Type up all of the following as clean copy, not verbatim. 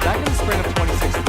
back in the spring of 2016.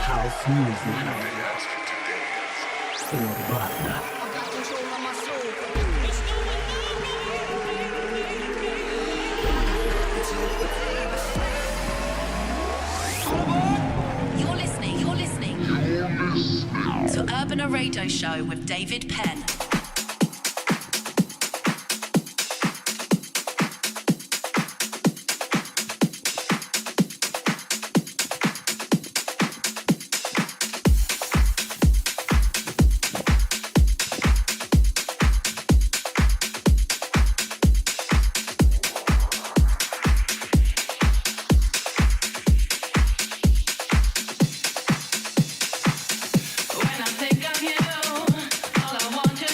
House music. Urbana. I got control of my soul. You're listening to Urbana Radio Show with David Penn. When I think of you, all I want to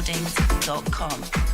recordings.com.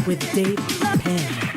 With Dave Penn.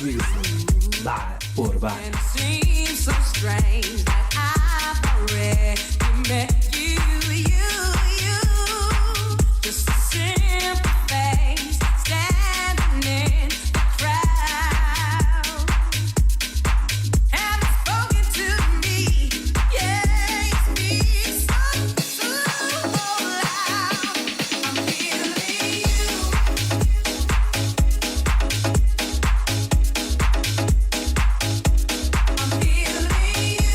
is La Urbana. And it seems so strange that I've already met you. Just a simple face standing in the crowd. Haven't spoken to me, yeah, you speak so loud. I'm feeling you. I'm feeling you.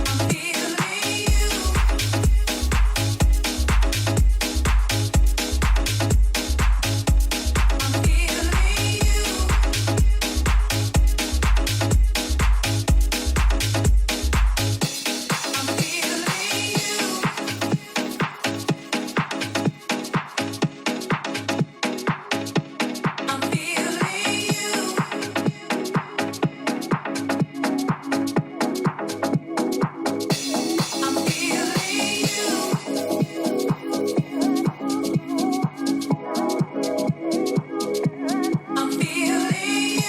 I'm feeling you. I'm feeling you. I'm feeling you. I'm feeling you. I'm feeling you. I'm feeling you.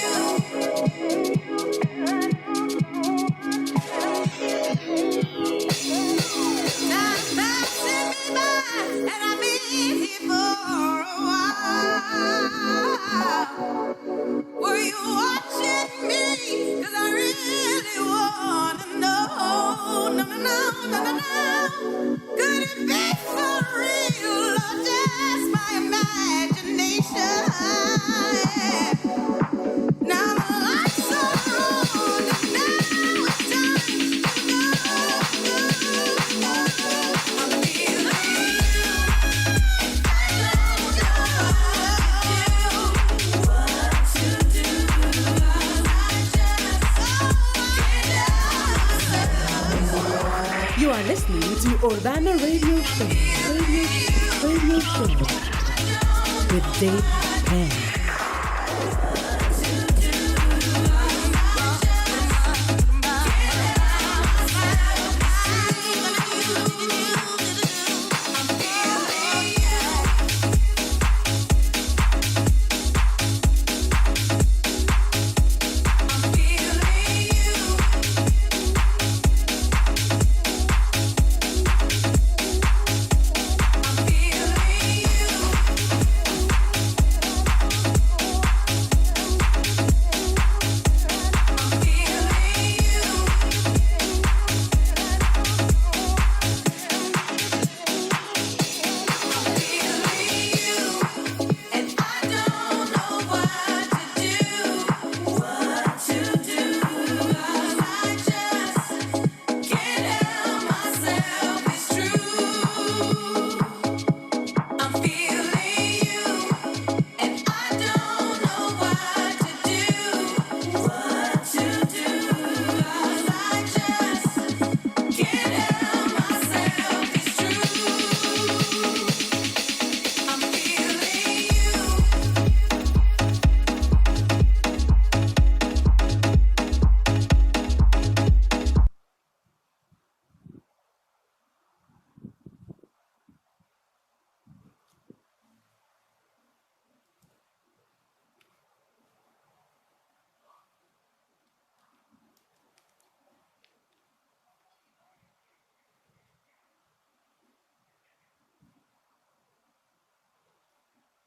Time's passing me by, and I've been here for a while. Were you watching me? 'Cause I really wanna know. No, no, no, no, no, no. Could it be for real or just my imagination? Now the lights are on, and now it's time to go. I'm feeling you. I don't know what to do. I just can't. You are listening to Urbana Radio Show. Radio Show. With Dave Penn.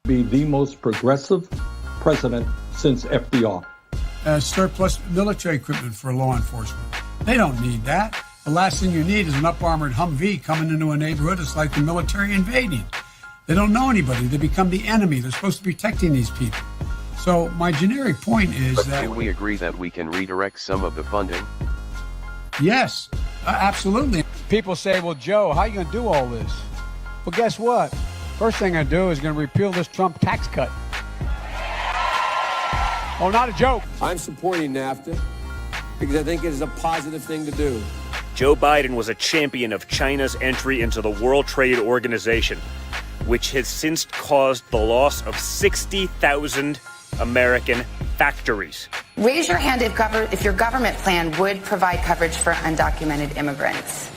Be the most progressive president since FDR. Surplus military equipment for law enforcement. They don't need that. The last thing you need is an up-armored Humvee coming into a neighborhood. It's like the military invading. They don't know anybody. They become the enemy. They're supposed to be protecting these people. So my generic point is But that... can we agree that we can redirect some of the funding? Yes, absolutely. People say, well, Joe, how are you going to do all this? Well, guess what? First thing I do is going to repeal this Trump tax cut. Oh, not a joke. I'm supporting NAFTA because I think it is a positive thing to do. Joe Biden was a champion of China's entry into the World Trade Organization, which has since caused the loss of 60,000 American factories. Raise your hand if your government plan would provide coverage for undocumented immigrants.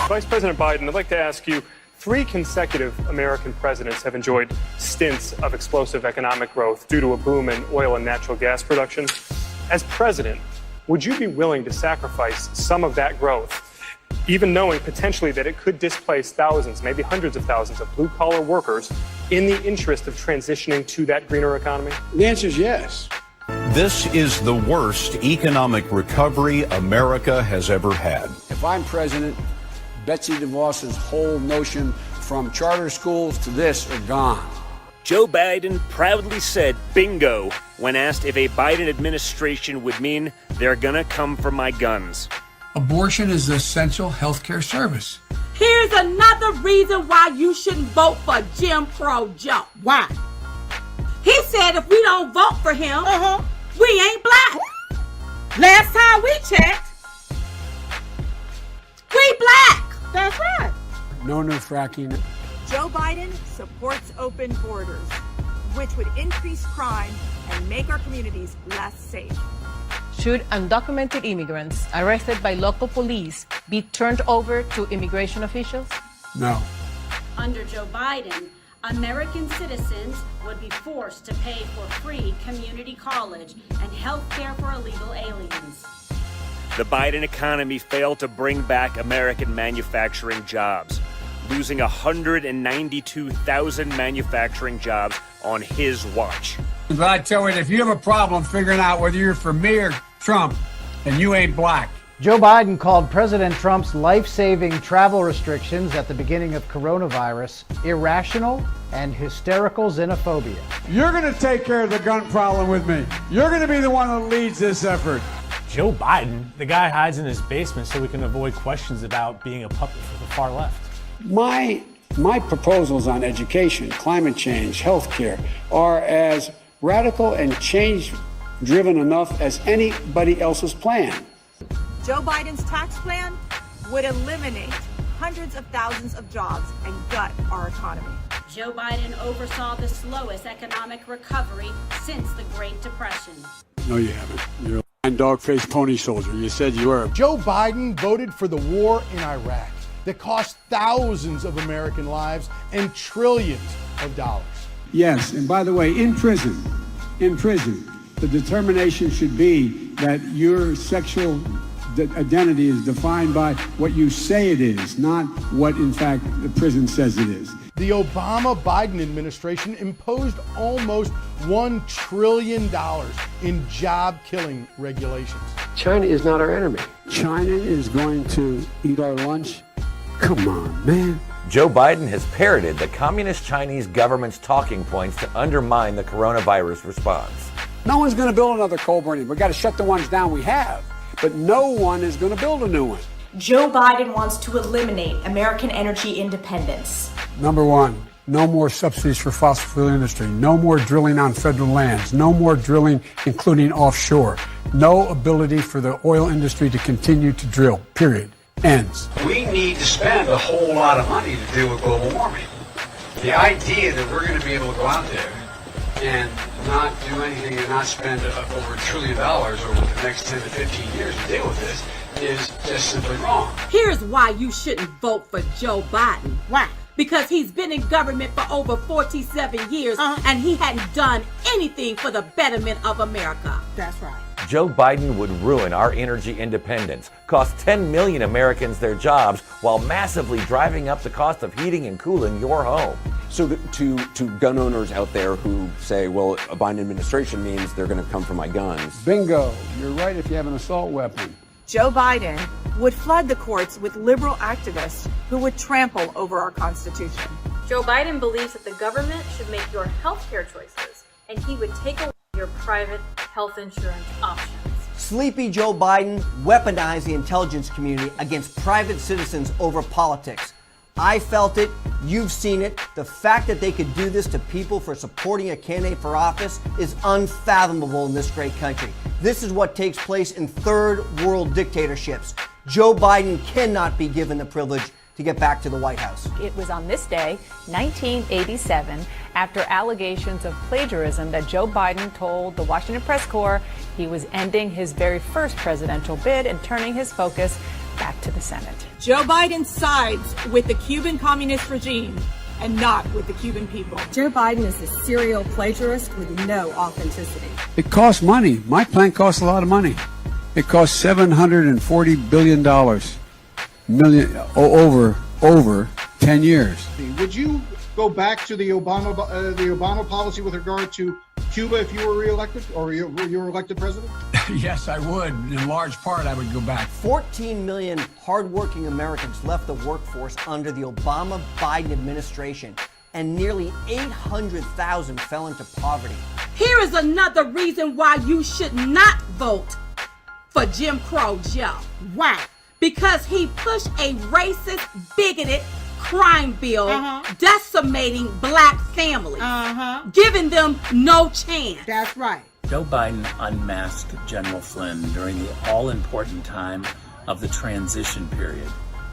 Vice President Biden, I'd like to ask you, 3 consecutive American presidents have enjoyed stints of explosive economic growth due to a boom in oil and natural gas production. As president, would you be willing to sacrifice some of that growth, even knowing potentially that it could displace thousands, maybe hundreds of thousands of blue-collar workers in the interest of transitioning to that greener economy? The answer is yes. This is the worst economic recovery America has ever had. If I'm president, Betsy DeVos's whole notion from charter schools to this are gone. Joe Biden proudly said bingo when asked if a Biden administration would mean they're gonna come for my guns. Abortion is an essential healthcare service. Here's another reason why you shouldn't vote for Jim Crow Joe. Why? He said if we don't vote for him, we ain't black. Last time we checked, we black. That's right. No new fracking. Joe Biden supports open borders, which would increase crime and make our communities less safe. Should undocumented immigrants arrested by local police be turned over to immigration officials? No. Under Joe Biden, American citizens would be forced to pay for free community college and health care for illegal aliens. The Biden economy failed to bring back American manufacturing jobs, losing 192,000 manufacturing jobs on his watch. But I tell you, if you have a problem figuring out whether you're for me or Trump, then you ain't black. Joe Biden called President Trump's life-saving travel restrictions at the beginning of coronavirus irrational and hysterical xenophobia. You're going to take care of the gun problem with me. You're going to be the one that leads this effort. Joe Biden, the guy hides in his basement so we can avoid questions about being a puppet for the far left. My proposals on education, climate change, healthcare are as radical and change-driven enough as anybody else's plan. Joe Biden's tax plan would eliminate hundreds of thousands of jobs and gut our economy. Joe Biden oversaw the slowest economic recovery since the Great Depression. No, you haven't. You're a lying dog-faced pony soldier. You said you were. Joe Biden voted for the war in Iraq that cost thousands of American lives and trillions of dollars. Yes, and by the way, in prison, the determination should be that your sexual identity is defined by what you say it is, not what, in fact, the prison says it is. The Obama-Biden administration imposed almost $1 trillion in job-killing regulations. China is not our enemy. China is going to eat our lunch? Come on, man. Joe Biden has parroted the Communist Chinese government's talking points to undermine the coronavirus response. No one's going to build another coal burning. We've got to shut the ones down we have. But no one is going to build a new one. Joe Biden wants to eliminate American energy independence. Number one, no more subsidies for fossil fuel industry. No more drilling on federal lands. No more drilling, including offshore. No ability for the oil industry to continue to drill, period. Ends. We need to spend a whole lot of money to deal with global warming. The idea that we're going to be able to go out there and not do anything and not spend over $1 trillion over the next 10 to 15 years to deal with this is just simply wrong. Here's why you shouldn't vote for Joe Biden. Why? Because he's been in government for over 47 years and he hadn't done anything for the betterment of America. That's right. Joe Biden would ruin our energy independence, cost 10 million Americans their jobs, while massively driving up the cost of heating and cooling your home. So to gun owners out there who say, well, a Biden administration means they're going to come for my guns. Bingo. You're right if you have an assault weapon. Joe Biden would flood the courts with liberal activists who would trample over our Constitution. Joe Biden believes that the government should make your health care choices, and he would take away your private health insurance options. Sleepy Joe Biden weaponized the intelligence community against private citizens over politics. I felt it. You've seen it. The fact that they could do this to people for supporting a candidate for office is unfathomable in this great country. This is what takes place in third world dictatorships. Joe Biden cannot be given the privilege to get back to the White House. It was on this day, 1987, after allegations of plagiarism, that Joe Biden told the Washington Press Corps he was ending his very first presidential bid and turning his focus back to the Senate. Joe Biden sides with the Cuban communist regime and not with the Cuban people. Joe Biden is a serial plagiarist with no authenticity. It costs money. My plan costs a lot of money. It costs $740 billion over 10 years. Would you go back to the Obama policy with regard to Cuba if you were reelected, or you were elected president? Yes, I would. In large part, I would go back. 14 million hardworking Americans left the workforce under the Obama-Biden administration, and nearly 800,000 fell into poverty. Here is another reason why you should not vote for Jim Crow Joe. Why? Because he pushed a racist, bigoted crime bill decimating black families, giving them no chance. That's right. Joe Biden unmasked General Flynn during the all-important time of the transition period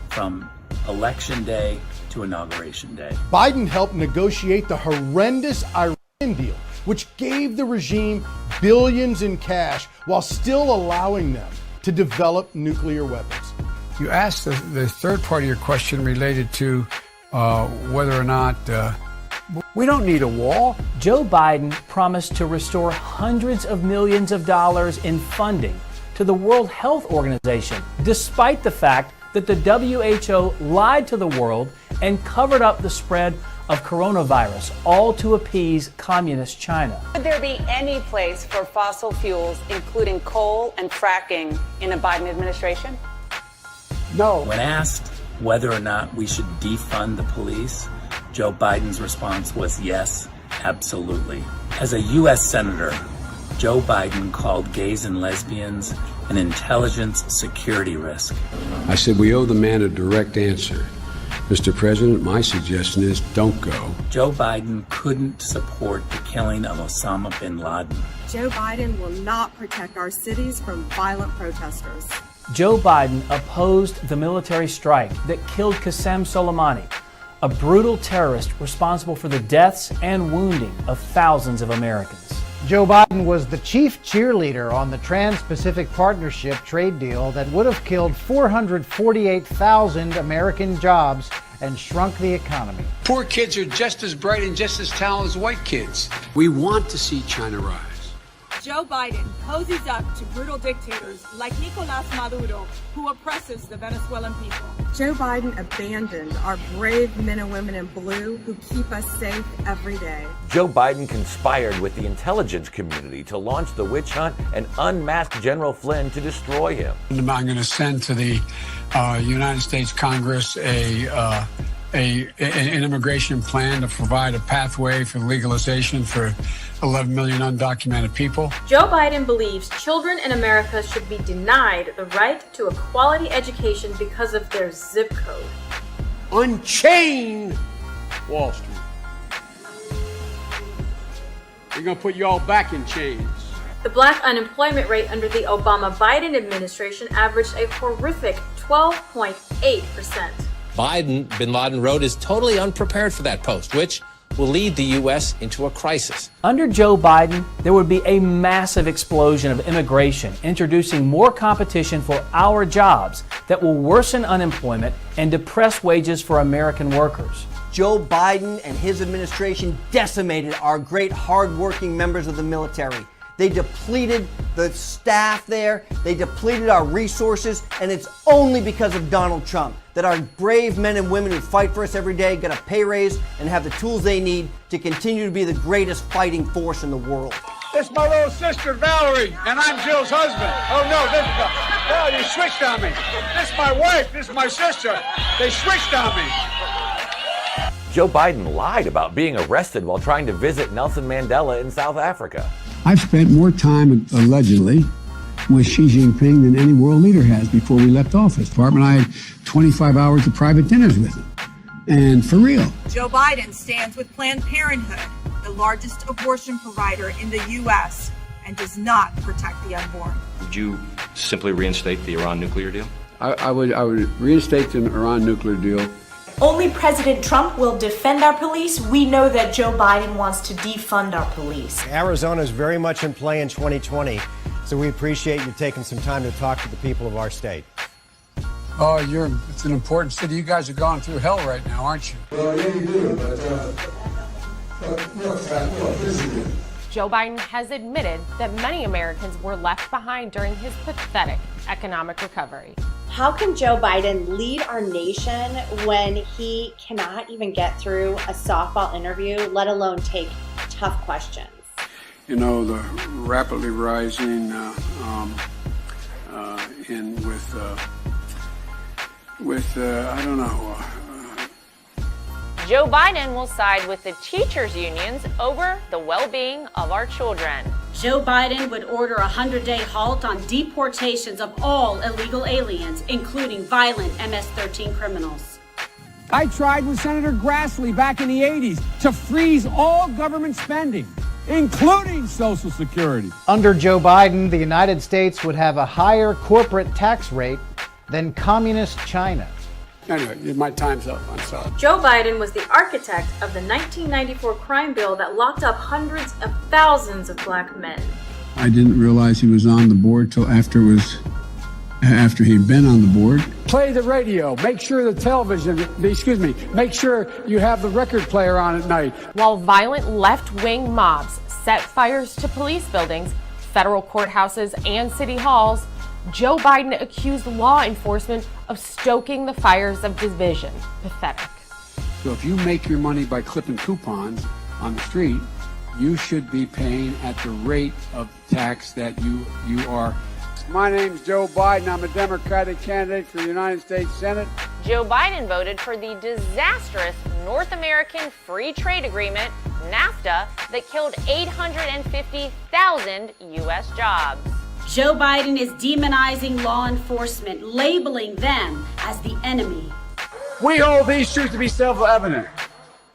from Election Day to Inauguration Day. Biden helped negotiate the horrendous Iran deal, which gave the regime billions in cash while still allowing them to develop nuclear weapons. You asked the third part of your question related to whether or not we don't need a wall. Joe Biden promised to restore hundreds of millions of dollars in funding to the World Health Organization, despite the fact that the WHO lied to the world and covered up the spread of coronavirus, all to appease communist China. Would there be any place for fossil fuels, including coal and fracking, in a Biden administration? No. When asked whether or not we should defund the police, Joe Biden's response was yes, absolutely. As a U.S. Senator, Joe Biden called gays and lesbians an intelligence security risk. I said we owe the man a direct answer. Mr. President, my suggestion is don't go. Joe Biden couldn't support the killing of Osama bin Laden. Joe Biden will not protect our cities from violent protesters. Joe Biden opposed the military strike that killed Qasem Soleimani, a brutal terrorist responsible for the deaths and wounding of thousands of Americans. Joe Biden was the chief cheerleader on the Trans-Pacific Partnership trade deal that would have killed 448,000 American jobs and shrunk the economy. Poor kids are just as bright and just as talented as white kids. We want to see China rise. Joe Biden cozies up to brutal dictators like Nicolas Maduro, who oppresses the Venezuelan people. Joe Biden abandoned our brave men and women in blue who keep us safe every day. Joe Biden conspired with the intelligence community to launch the witch hunt and unmask General Flynn to destroy him. I'm going to send to the United States Congress an immigration plan to provide a pathway for legalization for 11 million undocumented people. Joe Biden believes children in America should be denied the right to a quality education because of their zip code. Unchain Wall Street. We're going to put you all back in chains. The black unemployment rate under the Obama-Biden administration averaged a horrific 12.8%. Biden, bin Laden wrote, is totally unprepared for that post, which will lead the U.S. into a crisis. Under Joe Biden, there would be a massive explosion of immigration, introducing more competition for our jobs that will worsen unemployment and depress wages for American workers. Joe Biden and his administration decimated our great hardworking members of the military. They depleted the staff there, they depleted our resources, and it's only because of Donald Trump that our brave men and women who fight for us every day get a pay raise and have the tools they need to continue to be the greatest fighting force in the world. This is my little sister, Valerie, and I'm Jill's husband. Oh, no, oh, you switched on me. This is my wife, this is my sister. They switched on me. Joe Biden lied about being arrested while trying to visit Nelson Mandela in South Africa. I've spent more time, allegedly, with Xi Jinping than any world leader has before we left office. Department, I had 25 hours of private dinners with him. And for real. Joe Biden stands with Planned Parenthood, the largest abortion provider in the U.S., and does not protect the unborn. Would you simply reinstate the Iran nuclear deal? I would reinstate the Iran nuclear deal. Only President Trump will defend our police. We know that Joe Biden wants to defund our police. Arizona is very much in play in 2020, so we appreciate you taking some time to talk to the people of our state. Oh, it's an important city. You guys are going through hell right now, aren't you? Well, yeah, you do, but Joe Biden has admitted that many Americans were left behind during his pathetic economic recovery. How can Joe Biden lead our nation when he cannot even get through a softball interview, let alone take tough questions? You know, the rapidly rising I don't know. Joe Biden will side with the teachers' unions over the well-being of our children. Joe Biden would order a 100-day halt on deportations of all illegal aliens, including violent MS-13 criminals. I tried with Senator Grassley back in the 80s to freeze all government spending, including Social Security. Under Joe Biden, the United States would have a higher corporate tax rate than communist China. Anyway, my time's up. I'm sorry. Joe Biden was the architect of the 1994 crime bill that locked up hundreds of thousands of black men. I didn't realize he was on the board till after he'd been on the board. Play the radio. Make sure make sure you have the record player on at night. While violent left-wing mobs set fires to police buildings, federal courthouses, and city halls, Joe Biden accused law enforcement of stoking the fires of division. Pathetic. So if you make your money by clipping coupons on the street, you should be paying at the rate of tax that you are. My name's Joe Biden. I'm a Democratic candidate for the United States Senate. Joe Biden voted for the disastrous North American Free Trade Agreement, NAFTA, that killed 850,000 U.S. jobs. Joe Biden is demonizing law enforcement, labeling them as the enemy. We hold these truths to be self-evident.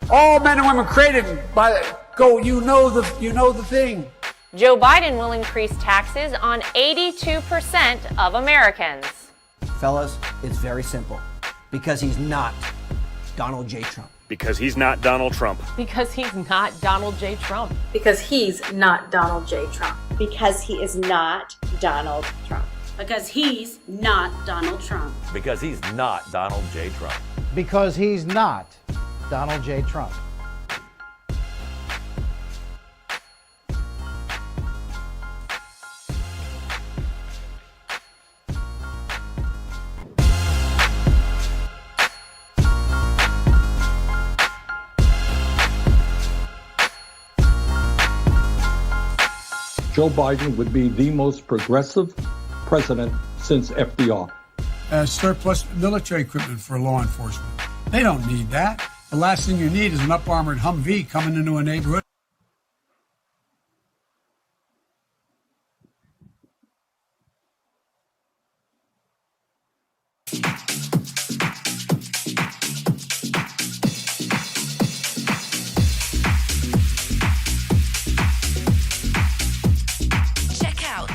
All men and women created by you know the thing. Joe Biden will increase taxes on 82% of Americans. Fellas, it's very simple. Because he's not Donald J. Trump. Because he's not Donald Trump. Because he's not Donald J. Trump. Because he's not Donald J. Trump. Because he is not Donald Trump. Because he's not Donald Trump. Because he's not Donald J. Trump. Because he's not Donald J. Trump. Joe Biden would be the most progressive president since FDR. Surplus military equipment for law enforcement. They don't need that. The last thing you need is an up-armored Humvee coming into a neighborhood.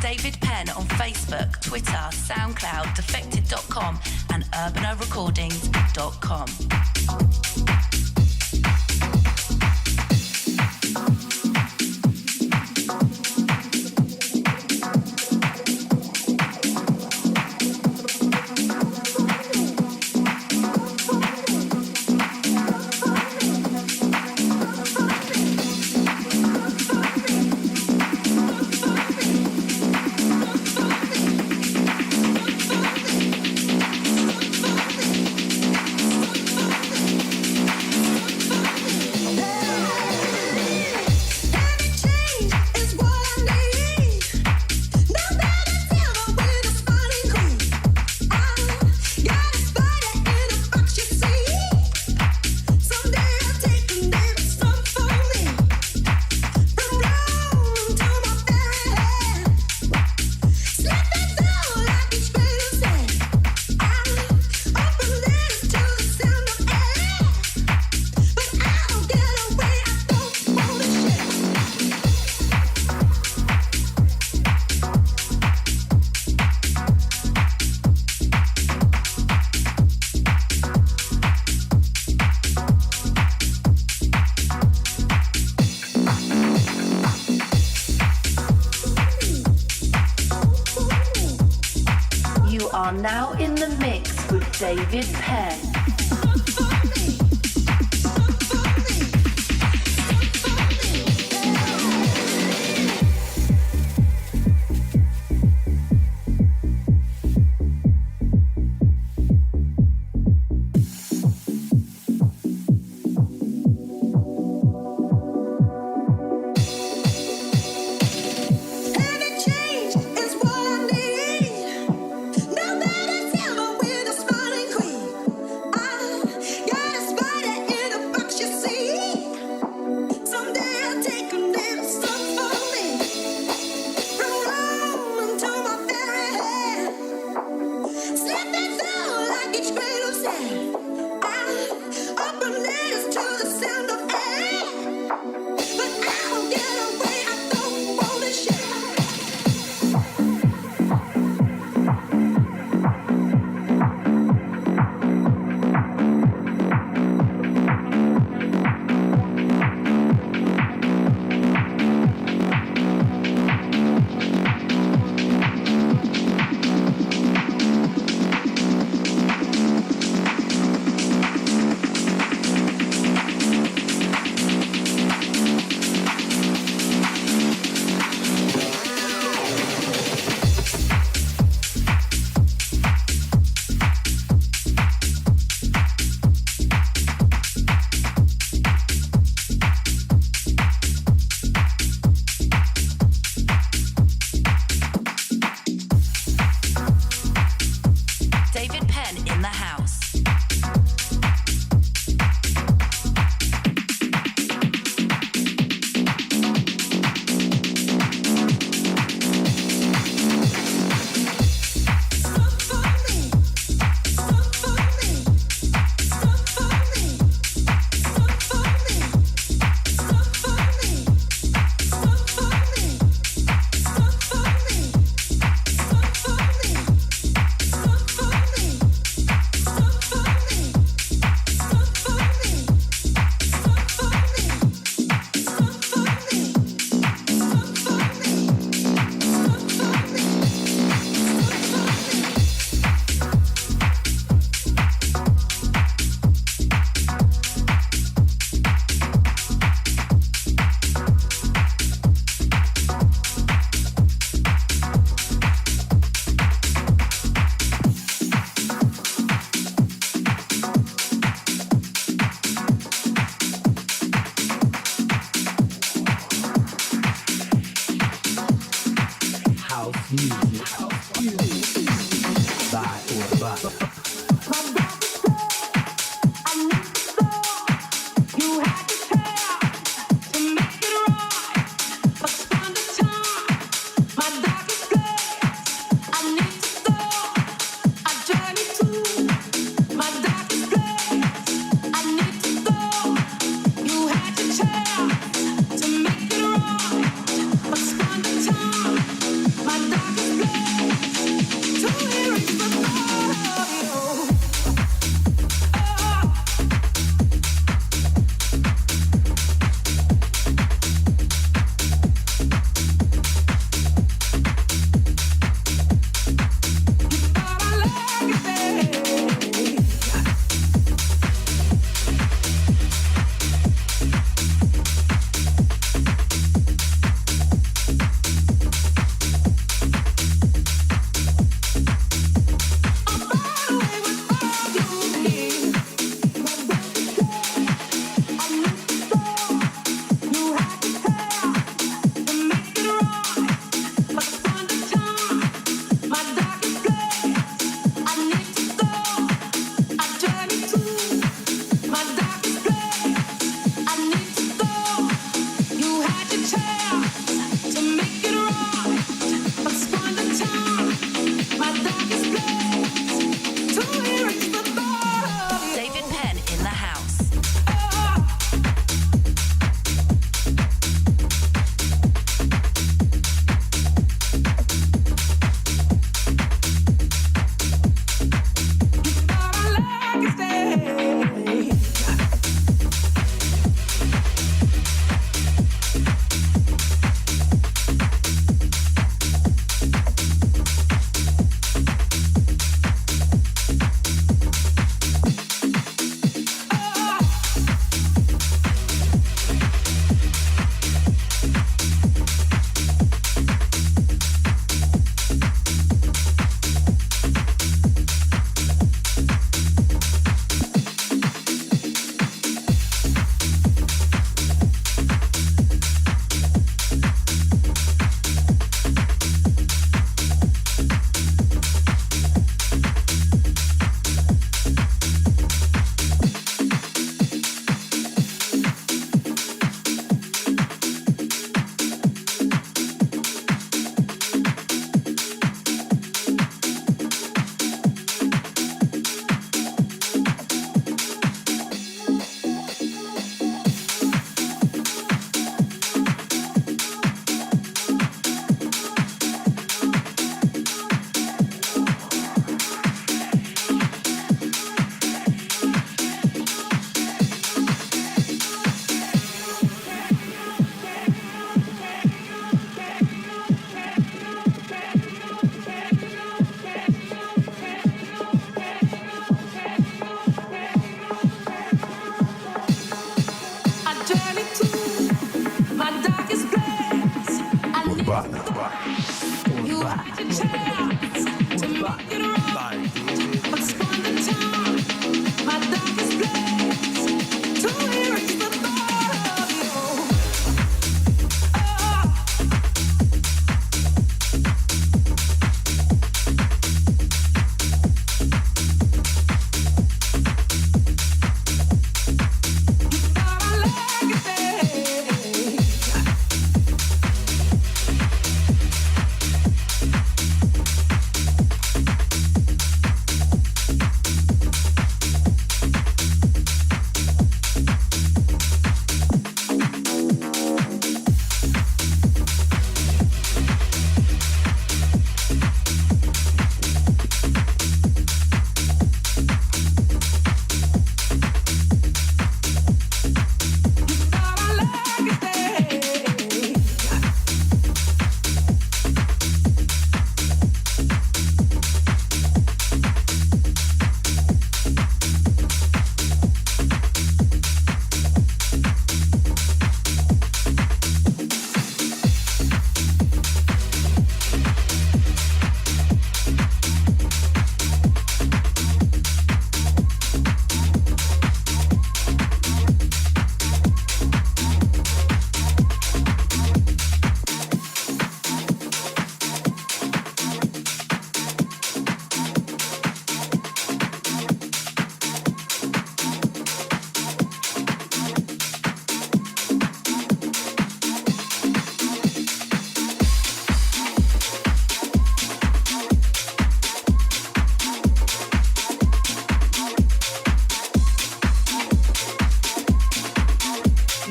David Penn on Facebook, Twitter, SoundCloud, Defected.com and UrbanoRecordings.com. Now in the mix with David Penn. I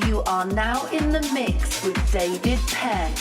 You are now in the mix with David Penn.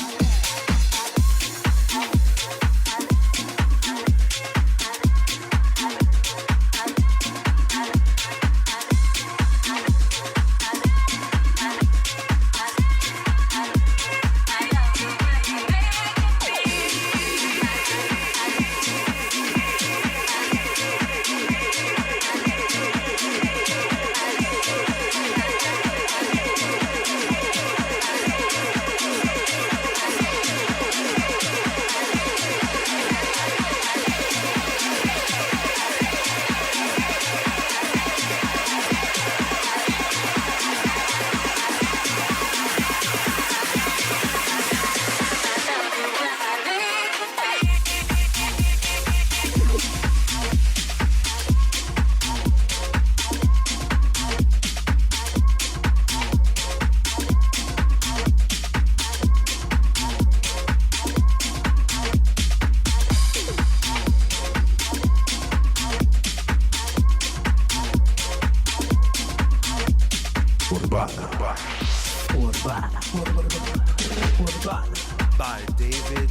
By David.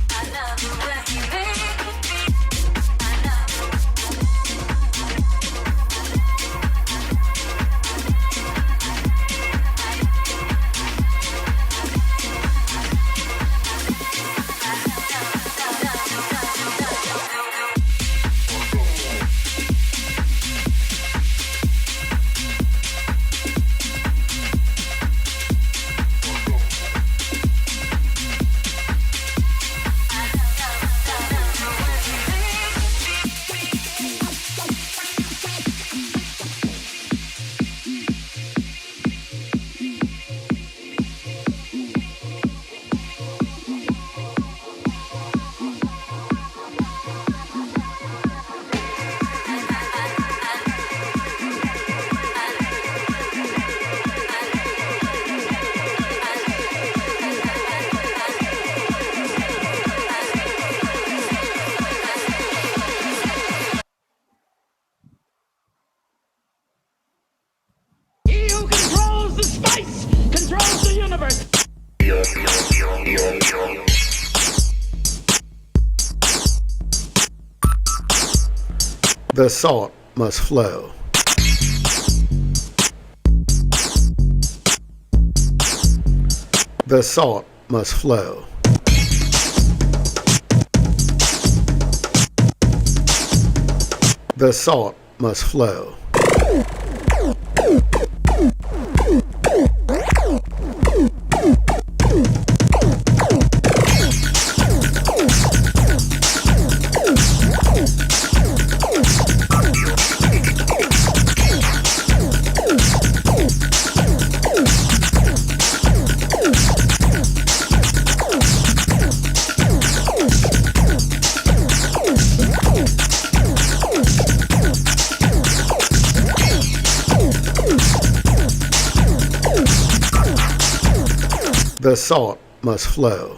He who controls the space controls the universe. The salt must flow. The salt must flow. The salt must flow. The salt must flow.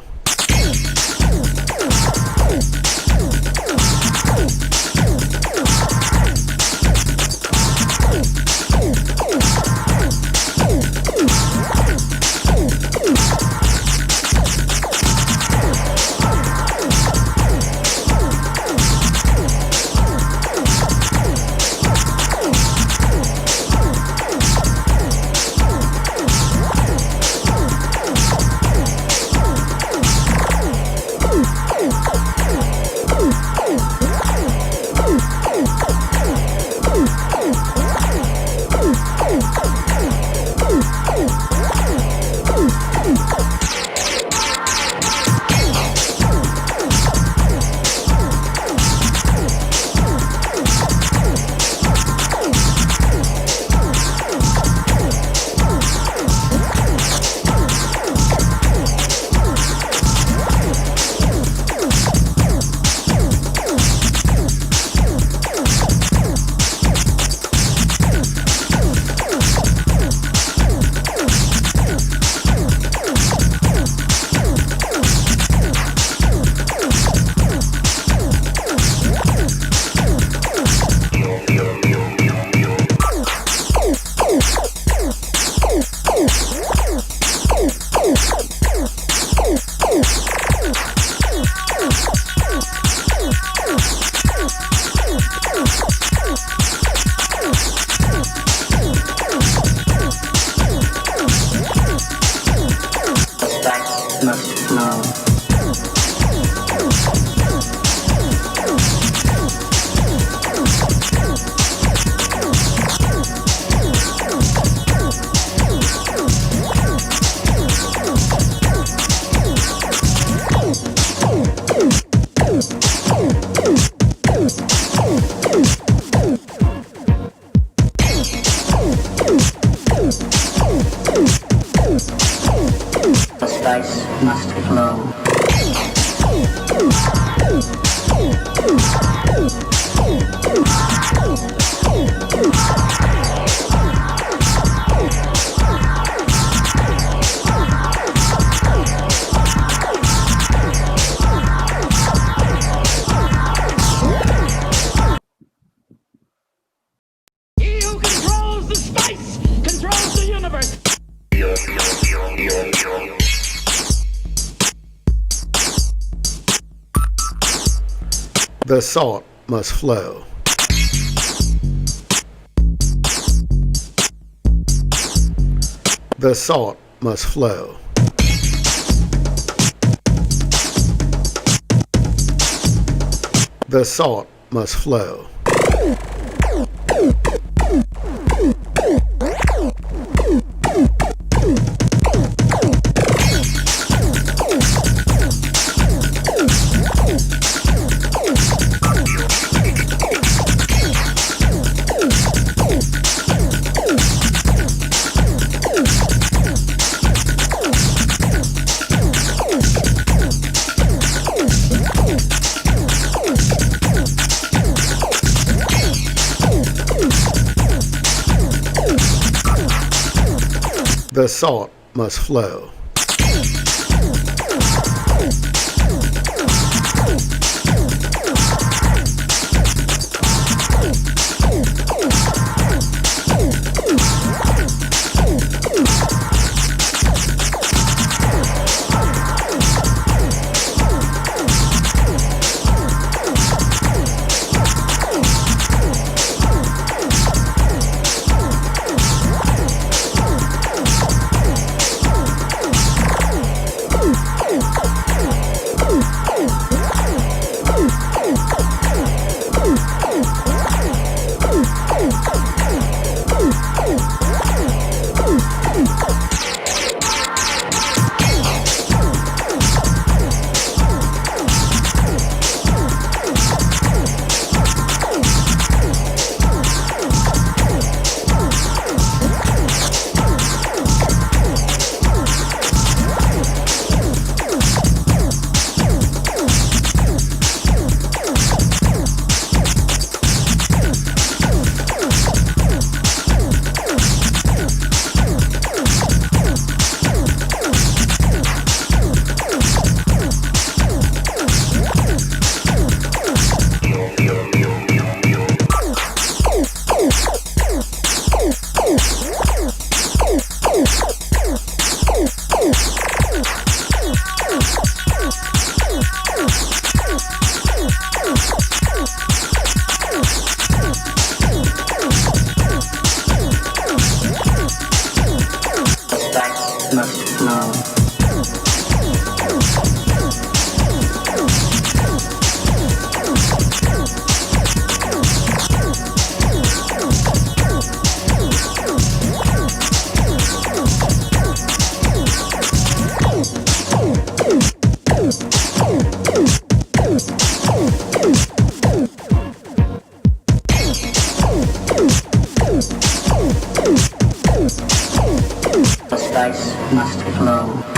He who controls the spice controls the universe. The salt must flow. The salt must flow. The salt must flow. The salt must flow. paradise must flow.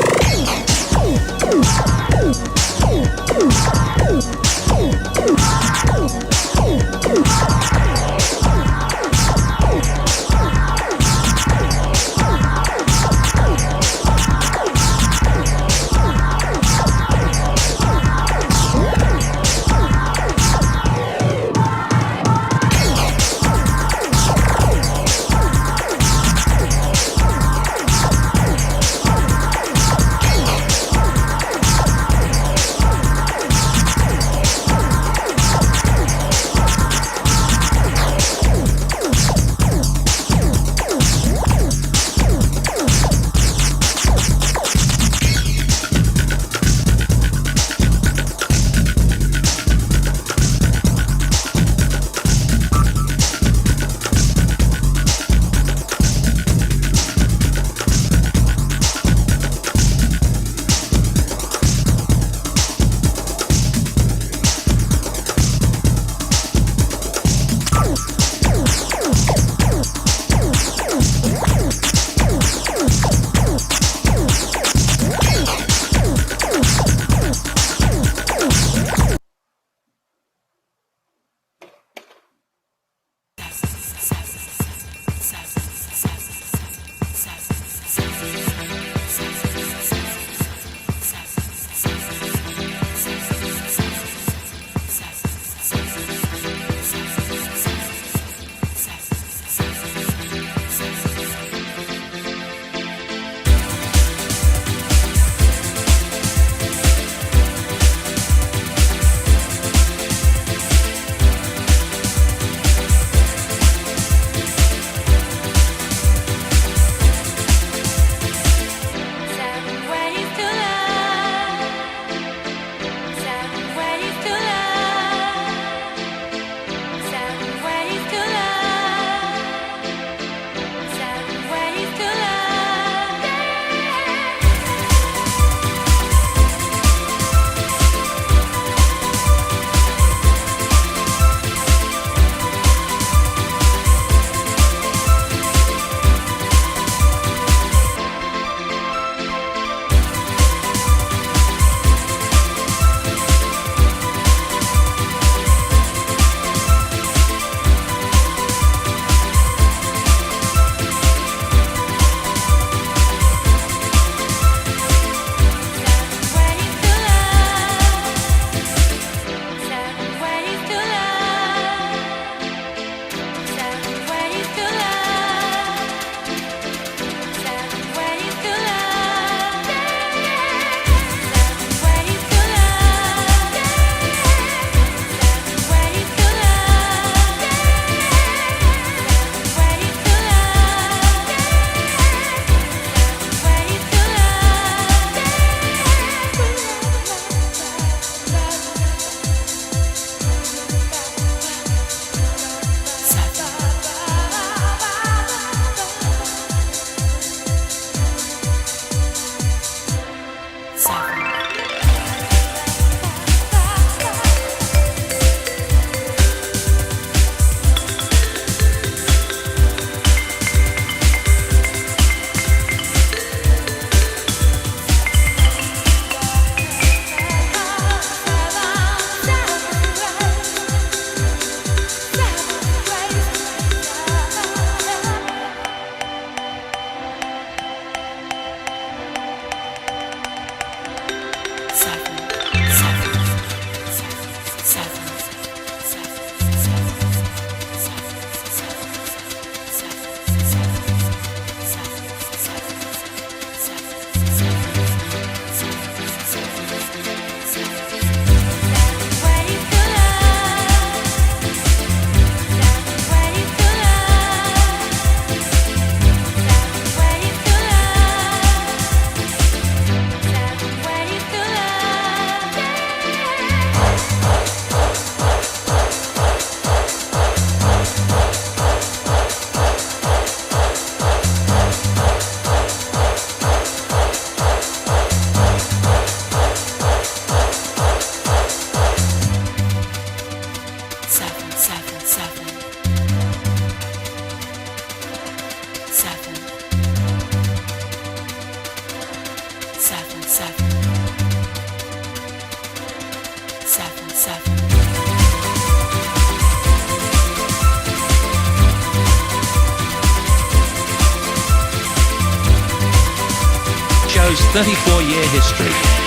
Show's 34-year history.